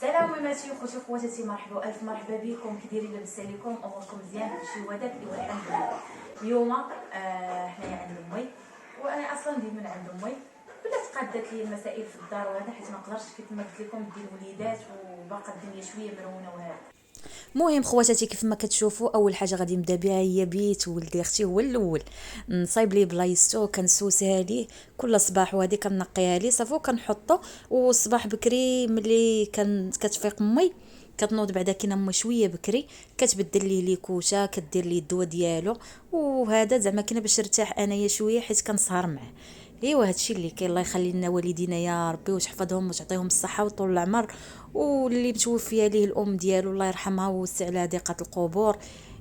سلام ميماتي وخوتي وخواتاتي، مرحبا الف مرحبا بكم. كي دايرين؟ لاباس عليكم؟ اموركم مزيان؟ هادشي هو داك ايوا الحمد لله. اليوم حنايا عند امي، وانا اصلا ديما عند امي. بدات قادت لي المسائل في الدار وهذا، حيت ما نقدرش كيف ما قلت لكم ديال الوليدات وباقا الدنيا شويه مرونه وهذا. المهم خواتاتي، كيف ما كتشوفوا اول حاجه غادي نبدا بها هي بيت ولدي اختي. هو الاول نصايب ليه بلايصتو، كنسوسها ليه كل صباح، وهذه كنقيها ليه صافو كنحطو. والصباح بكري ملي كتفيق امي كتنوض بعدا كاينه امي شويه بكري، كتبدل ليه ليكوشه، كدير ليه الدواء ديالو وهذا، زعما كاينه باش نرتاح انايا شويه حيت كنسهر معاه. ايوا هادشي اللي كاين. الله يخلي لنا والدينا يا ربي وتحفظهم وتعطيهم الصحه وطول العمر، واللي متوفيه ليه الام ديالو الله يرحمها ووسع لها ضيقه القبور.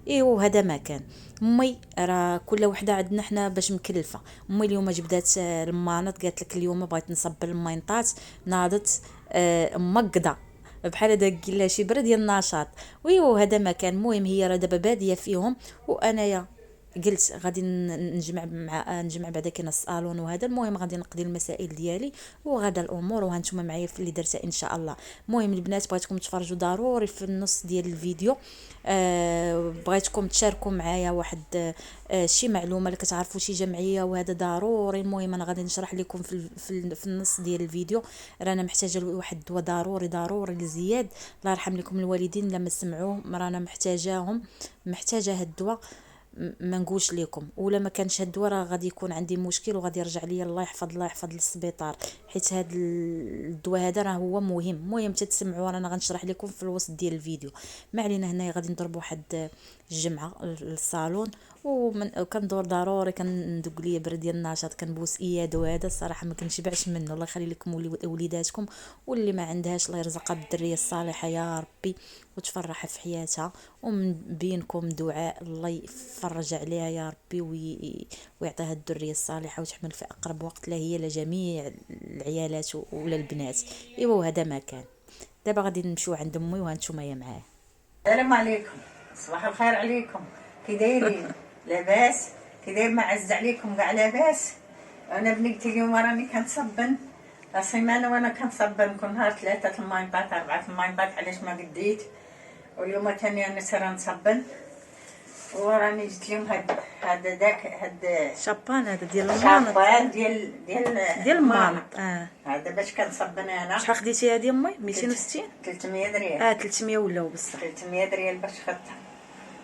ايوا هذا ما كان. امي راه كل وحده عندنا حنا باش مكلفه. امي اليوم جبدات المانط، قالت لك اليوم بغيت نصب المينطات، ناضت مقده بحال هذا كيلا شي برا ديال النشاط. ويوا هذا ما كان. المهم هي راه دابا باديه فيهم، وانايا قلت غادي نجمع بعدا كاين الصالون وهذا. المهم غادي نقضي المسائل ديالي وغدا الامور، وهانتوما معايا في اللي درتها ان شاء الله. المهم البنات بغيتكم تفرجوا ضروري في النص ديال الفيديو. بغيتكم تشاركوا معايا واحد شي معلومه اللي كتعرفوا شي جمعيه وهذا ضروري. المهم انا غادي نشرح لكم في النص ديال الفيديو. رانا محتاجه لواحد الدواء ضروري لزياد، الله يرحم لكم الوالدين لما سمعوه. رانا محتاجه هاد الدواء. ما نقولش لكم، ولا ما كانش هاد الدواء راه غادي يكون عندي مشكل وغادي يرجع لي الله يحفظ للسبيطار، حيت هاد الدواء هذا راه هو مهم. المهم تتسمعوا، رانا غنشرح لكم في الوسط ديال الفيديو. ما علينا. هنايا غادي نضرب واحد الجمعه للصالون، وكندور ضروري كندق ليا برد ديال النشاط، كنبوس اياد وهذا. الصراحه ما كنشبعش منه. الله يخلي لكم وليداتكم، واللي ما عندهاش الله يرزقها بالذريه الصالحه يا ربي وتفرح في حياتها. ومن بينكم دعاء الله يفرج عليها يا ربي ويعطيها الذريه الصالحه وتحمل في اقرب وقت لا هي لجميع العيالات ولا البنات. ايوا هذا ما كان. دابا غادي نمشيو عند امي وهانتوما يا معاه. السلام عليكم، صباح الخير عليكم. كي دايرين؟ لاباس؟ كي داير؟ معز عليكم كاع لاباس؟ انا بنيتي اليوم راني كنصبن سيمانه، وانا كنصبن كل نهار 3 المايطات 4 المايطات، علاش ما قديت. واليوم ثاني انا سير نصبن، وراني جبت لهم هاد شابان هذا ديال المانط. شابان ديال المانط. هذا باش كنصبن انا. شحال خديتي هذه امي؟ 260. 300 ريال. 300 ولاو بصح. 300 ريال باش خدتها.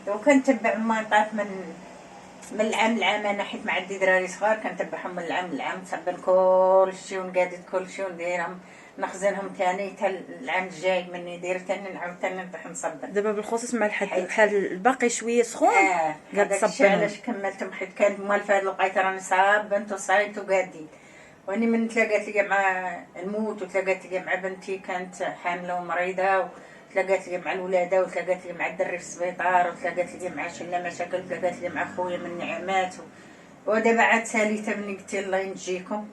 وكنتبع المايطات من العام لعام، انا حيت ما عندي دراري صغار كنتبعهم من العام لعام، نصبن كلشي ونقادد كلشي ونديرهم نخزنهم ثاني حتى العام الجاي. مني داير ثاني نعاود ثاني نطيح نصبن. دابا بالخصوص مع الحد بحال الباقي شويه سخون. قاعد تصبن. علاش كملتهم؟ حيت كانت موالفه هاد الوقيته راني صابنت وصايبت وقادين. واني من تلاقات لي مع الموت، وتلاقات لي مع بنتي كانت حامله ومريضه، وتلاقات لي مع الولاده، وتلاقات لي مع الدري في السبيطار، وتلاقات لي مع شله مشاكل، وتلاقات لي مع خويا من نعمات. ودابا عاد ساليته بنيتي الله ينجيكم.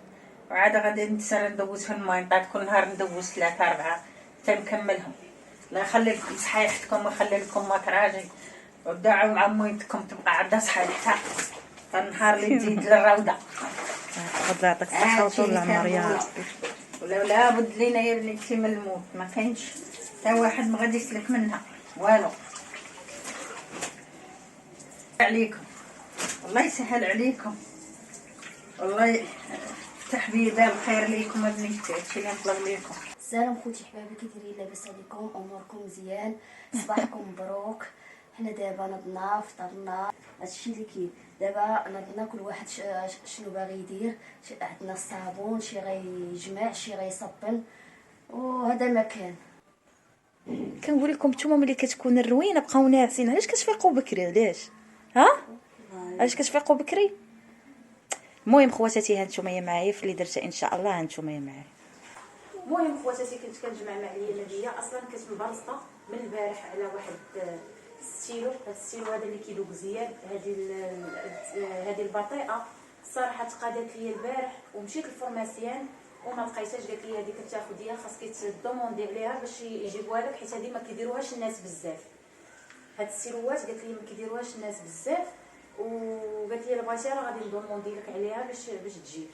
وعاد غادي نتسنى ندوز في المايطات، كل نهار ندوز 3 4 حتى نكملهم. الله يخلي لكم صحيحتكم ويخلي لكم مطراجي، ودعوا مع ميتكم تبقى عندها صحيحتها النهار اللي تزيد للروضه. الله يعطيك الصحه وطول العمر يا ربي. ولا لابد لينا يا بنتي من الموت، ما كاينش حتى واحد ما غادي يسلك منها والو. عليكم الله يسهل عليكم، والله يفتح بيدا الخير ليكم بنتي. هادشي اللي نطلب ليكم. سلام خوتي حبابي، كي دايرين؟ لاباس عليكم؟ اموركم مزيان؟ صباحكم مبروك. حنا دابا نضنا فطرنا، هادشي اللي كاين دابا. نضنا كل واحد شنو باغي يدير. عندنا الصابون، شي غيجمع، شي غيصبن، وهذا ما كان. كنقول لكم نتوما ملي كتكون الروينه بقاو ناعسين، علاش كتفيقوا بكري؟ علاش كتفيقوا بكري؟ المهم خواتاتي هانتوما يا معايا في اللي درتها ان شاء الله. هانتوما يا معايا. المهم خواتاتي كنت كنجمع مع ليا هي اصلا كنت مبرصه من البارح على واحد الستيلو. هذا الستيلو هذا اللي كيدوق زياد. هذه البطيئه الصراحه تقادت لي البارح، ومشيت للفورماسيان وما لقيتهاش. قالت لي هذه كتاخديها خاصك تدوموندي عليها باش يجيبوها لك، حيت هذه ما كيديروهاش الناس بزاف. هاد السيروات قالت لي ما كيديروهاش الناس بزاف، وقالت لي الا بغيتي راه غادي ندوموندي لك عليها باش تجيب.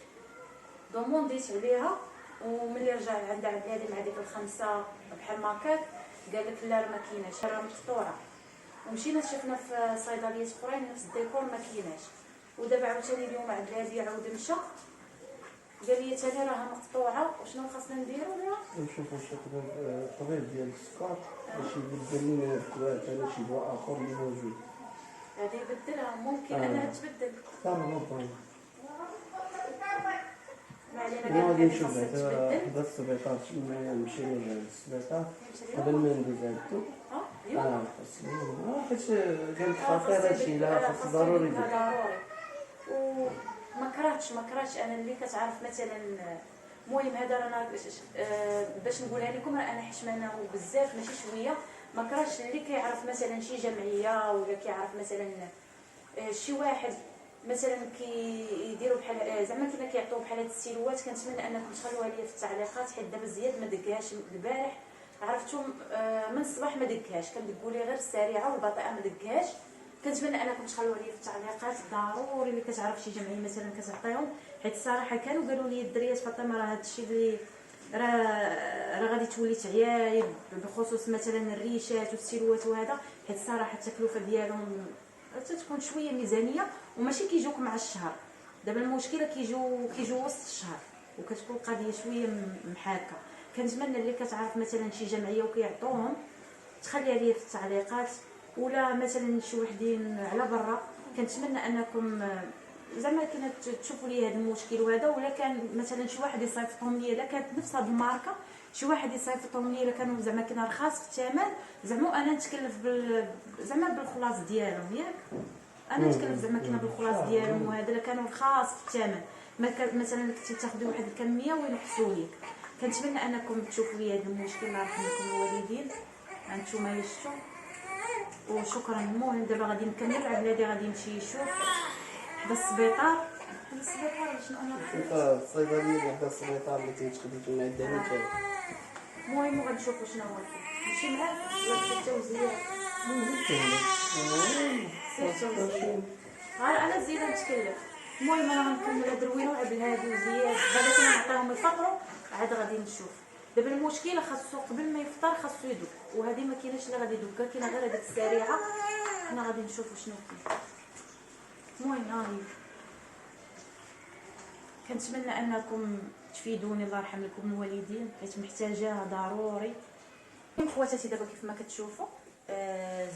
دومونديت عليها وملي رجع عندها عند هذه مع ديك الخمسه بحال ماكاك قال لك لا راه ما كايناش راه مقطوعه. ومشينا شفنا في صيدليات اخرين نفس الديكور ما كايناش. ودابا عاوتاني اليوم عند هادي عاود مشى قال لي ثاني راها مقطوعه وشنو خاصنا نديرو ليها؟ نشوفوا شكل الطبيب ديال السكر باش يبدل لنا الدواء حتى شي دواء اخر اللي موجود. هذه يبدلها ممكن انها تبدل. ربما ما علينا انا قال غادي لك نشوف خاصها بعدا تبدل. حدا السبيطار مشينا للسبيطار قبل ما ندوز عندو. اليوم حيت قالت خاطر هادشي لا خاص ضروري يدير. ضروري. وما كرهتش انا اللي كتعرف مثلا. المهم هذا رانا باش نقولها لكم راه انا حشمانه بزاف ماشي شويه. ما كرهتش اللي كيعرف مثلا شي جمعيه ولا كيعرف مثلا شي واحد مثلا كيديروا بحال زعما كنا كيعطيو بحال هاد السيلوات. كنتمنى انكم تخلوها لي في التعليقات حيت دابا زياد ما دقهاش البارح عرفتم من الصباح ما دقهاش كندقوا لي غير السريعه والبطيئه ما دقهاش. كنتمنى انكم تخلوها لي في التعليقات ضروري اللي كتعرف شي جمعيه مثلا كتعطيهم حيت الصراحه كانوا قالوا لي الدريات فاطمه راه هادشي اللي راه غادي تولي تعياي بخصوص مثلا الريشات والسيلوات وهذا حيت الصراحه التكلفه ديالهم تكون شويه ميزانيه وماشي كيجوك مع الشهر. دابا المشكله كيجوا وسط الشهر وكتكون القضيه شويه محاكه. كنتمنى اللي كتعرف مثلا شي جمعيه وكيعطوهم تخليها لي في التعليقات ولا مثلا شي وحدين على برا. كنتمنى انكم زعما كنا تشوفوا لي هذا المشكل وهذا ولا كان مثلا شي واحد يصيفطهم لي الا كانت نفس هذه الماركه شي واحد يصيفطهم لي الا كانوا زعما كنا رخاص في الثمن زعما انا نتكلف زعما بالخلاص ديالهم ياك انا نتكلف زعما كنا بالخلاص ديالهم وهذا الا كانوا رخاص في الثمن مثلا كنتي تاخذي واحد الكميه وينقصوا لك. كنتمنى انكم تشوفوا لي هذا المشكل الله يرحم لكم الوالدين. هانتوما شفتوا وشكرا. المهم دابا غادي نكمل مع بلادي غادي نمشي نشوف حدا السبيطار شنو انا الصيدليه حدا السبيطار اللي كيتخدم من عندنا حتى المهم غنشوفوا شنو هو الحل. نمشي معاك ولا التوزيع انا زياده نتكلف. المهم انا غنكمل هاد الروينه وعبل هادي وزياد بعدا كنا نعطيهم يفطروا عاد غادي نشوف. دابا المشكله خاصو قبل ما يفطر خاصو يدق وهذه ما كايناش اللي غادي يدق كاينه غير هذيك السريعه. حنا غادي نشوفوا شنو كاين. المهم هاني كنتمنى انكم تفيدوني الله يرحم لكم الوالدين حيت محتاجاها ضروري. خواتاتي دابا كيف ما كتشوفوا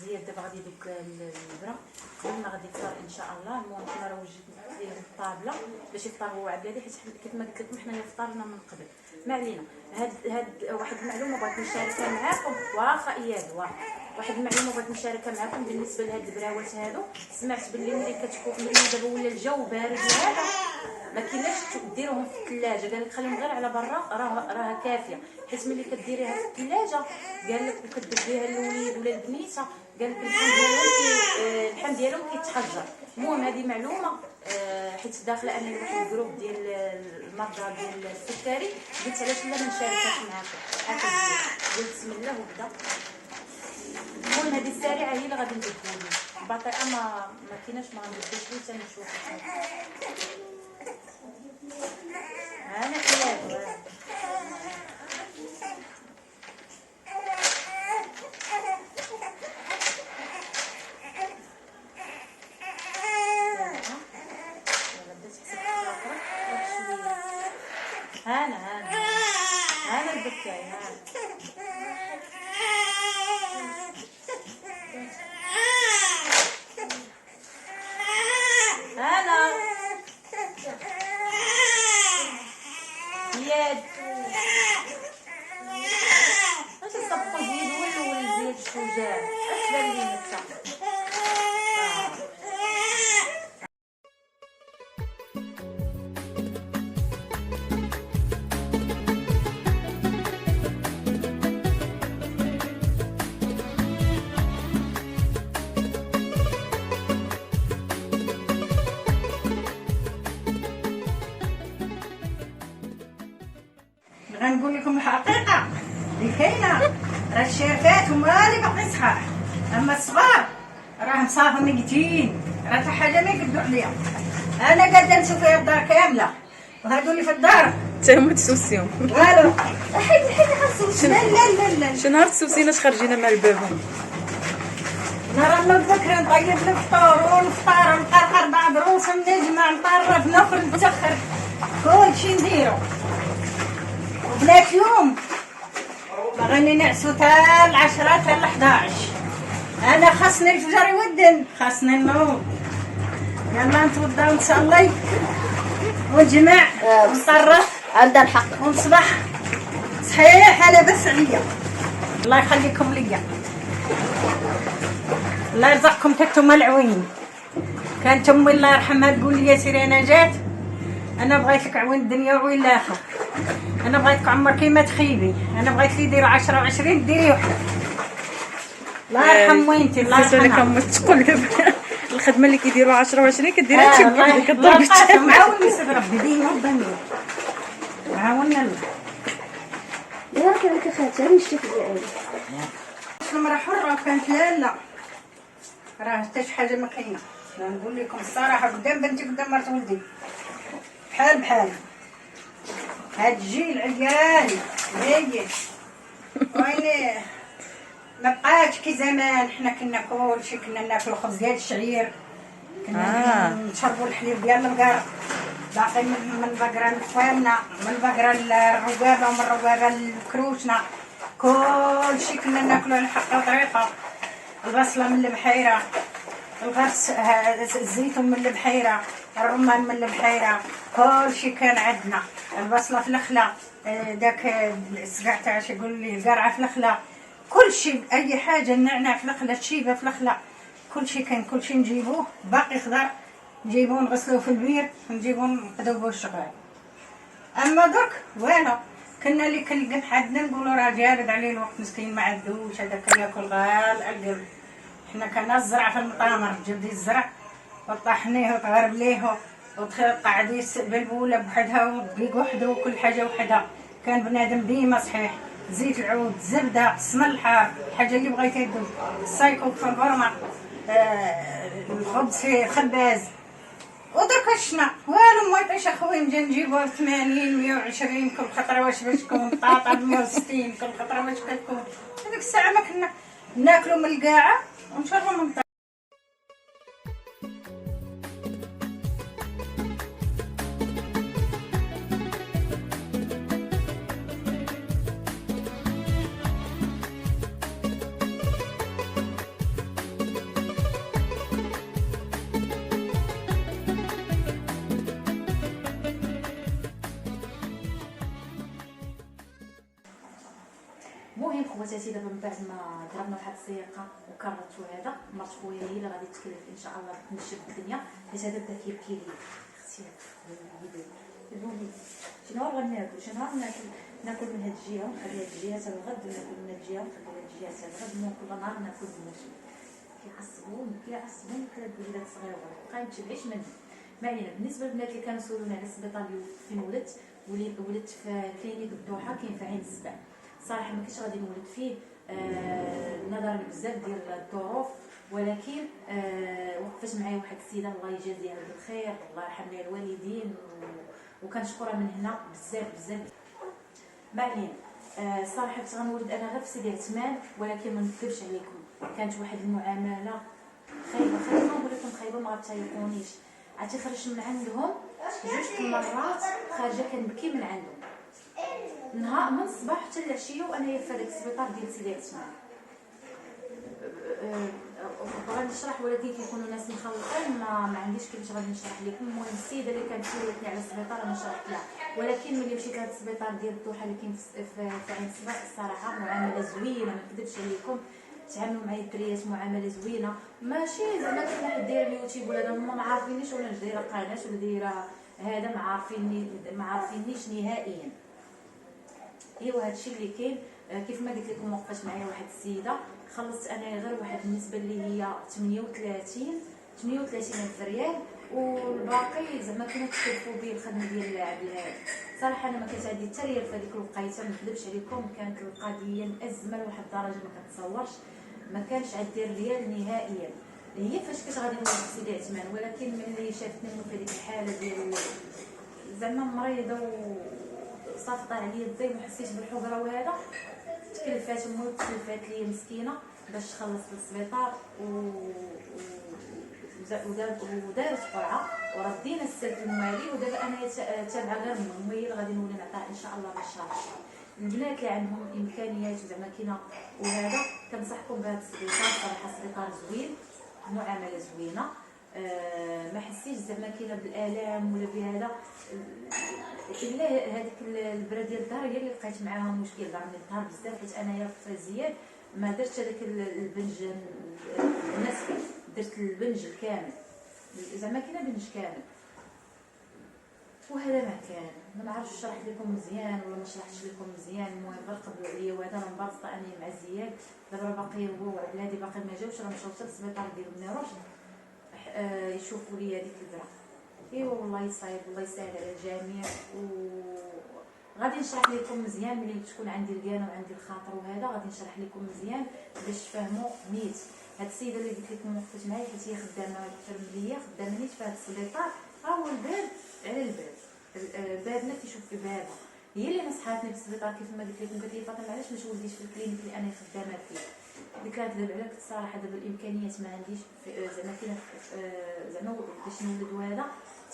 زياد دابا غادي يدق البرا قبل ما غادي يفطر ان شاء الله. المهم حنا راه وجدنا ليه الطابله باش يفطر هو عاد بلادي حيت كيف ما قلت لكم حنا اللي فطرنا من قبل. ما علينا. هاد واحد المعلومه بغيت نشاركها معكم واخا اياد واحد المعلومه بغيت نشاركها معكم بالنسبه لهاد البراوات هادو. سمعت باللي ملي كتكون دابا ولا الجو بارد وهذا ما كايناش ديروهم في الثلاجه. قال لك خليهم غير على برا راها كافيه حيت ملي كديريها في الثلاجه قال لك وكديها للوليد ولا البنيته قال لك اللحم ديالهم كيتحجر. المهم هذه معلومه حيت داخله انا لواحد الجروب ديال المرضى ديال السكري قلت علاش لا ما نشاركهاش معكم هكا. قلت بسم الله وبدا. المهم هذه السريعه هي اللي غادي نديرها لي. البطيئه ما كايناش ما غنديرش لي حتى نشوف. انا كيف انا البكاي انا ياد اش تصبقوا زيد ولا زيد الشجاع اسبان لي نتا. غنقول لكم الحقيقه اللي كاينه راه الشافات هما اللي باقي صحاح اما الصغار راهم صافي ميتين راه حتى حاجه ما يقدروا عليها. انا قاعده نشوف فيها الدار كامله وهادو اللي في الدار حتى هما تسوسيهم. والو حيدي خاصو لا لا لا لا شي نهار تسوسينا خرجينا مع الباب. نرى الله ذكر نطيب الفطور ونفطر ونقرقر بعض روس نجمع نطرف نخرج نتاخر كلشي نديرو. وبنات اليوم باغيني نعسو تا العشرة تا 11. انا خاصني الفجر يودن، خاصني النوض. يلا نتوضا ونصلي ونجمع ونطرف عندها الحق. ونصبح صحيح لاباس عليا. الله يخليكم ليا، الله يرزقكم تتوما العوين. كانت امي الله يرحمها تقول لي يا سيري انا جات انا بغيت لك عوين الدنيا وعوين الاخره، انا بغيتك عمرك ما تخيبي، انا بغيت لي يديروا 10 و20 ديري وحده. الله يرحم وينتي الله نسيت لك يرحمها. امك تقول دابا الخدمه اللي كيديروا 10 و20 كديرها انت بوحدك كضرب القاسم معاون يسد ربي ديما وضمير عاوننا الله. يا راه كان خالتي راني شتي ديالي. المرأة حرة كانت لا راه حتى شي حاجة ما كاينة. نقول لكم الصراحة قدام بنتي قدام مرت ولدي بحال هاد الجيل عيالي هي ويني ما بقاش كي زمان. حنا كنا كلشي كنا ناكلو خبز ديال الشعير، كنا نشربوا الحليب ديال البقر باقي من البقرة الفامنة، من البقرة الرقابة ومن الرقابة الكروشنة، كلشي كنا ناكلو على حق وطريقة. البصلة من البحيرة، الغرس الزيتون من البحيرة، الرمان من البحيرة، كلشي كان عندنا. البصلة في الخلا، داك السقع تاع اش يقول لي القرعة في الخلا، كلشي اي حاجة النعناع في الخلا، الشيبة في الخلا، كلشي كان كلشي نجيبوه باقي خضر نجيبوه نغسلوه في البير نجيبوه نقدو به الشغال. اما درك والو كنا اللي كنلقى عندنا نقولوا راه جارد عليه الوقت مسكين ما عندوش هذاك ياكل غال القلب. حنا كنا الزرع في المطامر جبدي الزرع وطحنيه وتغرب ليه وقعد بالبوله بوحدها والدقيق وحده وكل حاجه وحدها. كان بنادم ديما صحيح، زيت العود، زبده، السمن الحار، الحاجه اللي بغيتي يدوز، السايكوك في الفرمه، الخبز في الخباز. ودرك شنا والو ما يعطيش اخويا نجي نجيبوها ب 80 120 كل خطره واش باش تكون بطاطا ب 160 كل خطره واش كتكون. هذيك الساعه ما كنا ناكلو من القاعه ونشربو من الطاط. المهم خواتاتي دابا من بعد ما ضربنا واحد السياقه وكررتو هذا مرت خويا هي اللي غادي تكلف ان شاء الله تنشف الدنيا حيت هذا بدا كيبكي لي اختي المهم شنو غناكل شنو ناكل من هاد الجهه ونخلي هاد الجهه حتى الغد ناكل من هاد الجهه ونخلي هاد الجهه حتى الغد كل نهار ناكل من كيعصبون كتقول لي داك الصغير بقاي ما تشبعيش منه. ما علينا. بالنسبه للبنات اللي كانوا سولونا على السبيطار اللي فين ولدت في كلينيك الضحى كاين في عين السبع. صراحه ما كنتش غادي نولد فيه نظرا لبزاف ديال الظروف، ولكن وقفت معايا واحد السيده الله يجازيها بالخير الله يرحم لها الوالدين وكنشكرها من هنا بزاف. ما علينا. صراحه كنت غنولد انا غير في سيدي عثمان، ولكن ما نكذبش عليكم كانت واحد المعامله خايبه نقول لكم خايبه ما غتعيقونيش. عرفتي خرجت من عندهم 2 مرات خارجه كنبكي من عندهم نهار من الصباح حتى العشيه وانا في هذاك السبيطار ديال سيدي عثمان. بغيت نشرح ولكن كيكونوا ناس مخلطين ما عنديش كيفاش غادي نشرح لكم. المهم السيده اللي كانت سولتني على السبيطار انا شرحت لها، ولكن ملي مشيت لهذا السبيطار ديال الضحى اللي كاين في عين السبع الصراحه معامله زوينه ما نكذبش عليكم. تعاملوا معايا الدريات معامله زوينه، ماشي زعما كاين واحد داير اليوتيوب ولا هما ما عارفينيش ولا دايره قناه ولا دايره هذا ما عارفينيش نهائيا. ايوا هادشي اللي كاين. كيف ما قلت لكم وقفت معايا واحد السيده خلصت انا غير واحد النسبه اللي هي 38,000 ريال والباقي زعما كانوا تكلفوا به الخدمه ديال عبد الهادي. صراحه انا ما كانت عندي حتى ريال في هذيك الوقيته ما نكذبش عليكم. كانت القضيه مأزمه لواحد الدرجه ما كتصورش. ما كانش عندي ريال نهائيا. هي فاش كنت غادي نولد في سيدي عثمان، ولكن ملي شافتني في هذيك الحاله ديال زعما مريضه صافطه عليا الضيم وحسيت بالحقره وهذا تكلفات امي وتكلفات ليا مسكينه باش خلصت للسبيطار ودارت قرعه وردينا السلك المالي. ودابا انا تابعه غير امي اللي غادي نولي نعطيها ان شاء الله بالشهر. البنات اللي عندهم امكانيات وزعما كاينه وهذا كنصحكم بهذا السبيطار، صراحه سبيطار زوين، معامله زوينه. ما حسيتش زعما كاينه بالالام ولا بهذا الا هذيك البرا ديال الدار هي اللي لقيت معاها مشكل. ضرني الظهر بزاف حيت انايا في زياد ما درتش هذاك البنج النسفي، درت البنج الكامل زعما كاينه بنج كامل وهذا ما كان. ما نعرفش شرحت لكم مزيان ولا ما شرحتش لكم مزيان. المهم غير قبلوا عليا وهذا راه مبسطه انايا مع زياد. دابا باقي هو وعلادي باقي ما جاوش، راه مشاو حتى للسبيطار ديال النيروش يشوفوا لي هذيك البرا. ايوا والله يصايب، الله يسهل على الجميع. وغادي نشرح لكم مزيان ملي تكون عندي الكانه وعندي الخاطر وهذا غادي نشرح لكم مزيان باش تفهموا نيت. هاد السيده اللي قلت لكم وقفت معايا حيت هي خدامه في المليه، خدامه نيت في هاد السبيطار. ها هو الباب على الباب، بابنا كيشوف في بابها. هي اللي نصحاتني في السبيطار كيف ما قلت لكم، قالت لي فاطمه علاش ما تولديش في الكلينيك اللي انا خدامه فيه. قلت لها كذب عليك الصراحه، دابا الامكانيات ما عنديش زعما كاينه زعما باش نولد وهذا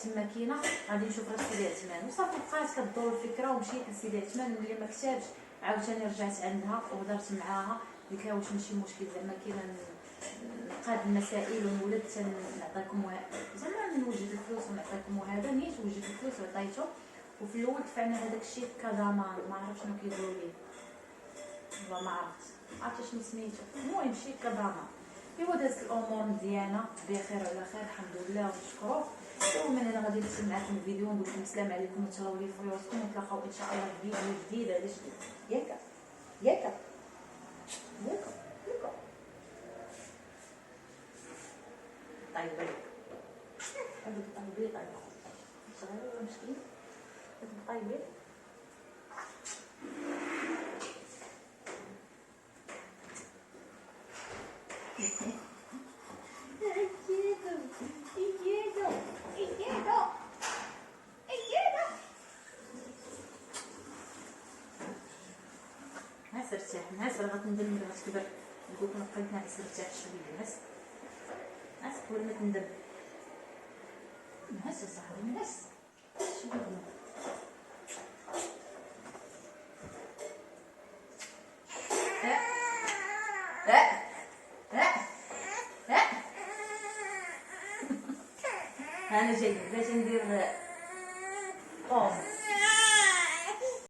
تما كاينه. غادي نشوف راه سيدي عثمان وصافي. بقات كدور الفكره ومشيت لسيدي عثمان. ملي ما كتبش عاوتاني رجعت عندها وهضرت معاها، قلت لها واش ماشي مشكل زعما كاينه نقاد المسائل ونولد نعطيكم زعما نوجد الفلوس ونعطيكم وهذا. نيت وجدت الفلوس وعطيته. وفي الاول دفعنا هذاك الشيء كضمان، ما عرفت شنو كيقولوا ليه والله ما عرفت شنو سميتو. المهم شيء كضمان. ايوا دازت الامور مزيانه بخير وعلى خير الحمد لله ونشكروه. ومن هنا غادي نختم معكم الفيديو ونقول لكم السلام عليكم وتهلاو لي في راسكم، ونتلاقاو ان شاء الله في فيديو جديد على جديد. ياك ياك ياك ياك طيب هذيك طيبي طيب صغيره ولا مسكين هذيك طيبي. ناس ارتاح، ناس راه غتندم غتكبر. نقول لكم بقيت ناعس ارتاح شويه. ناس قبل ما تندم. ناس صاحبي ناس شويه. انا جاي باش ندير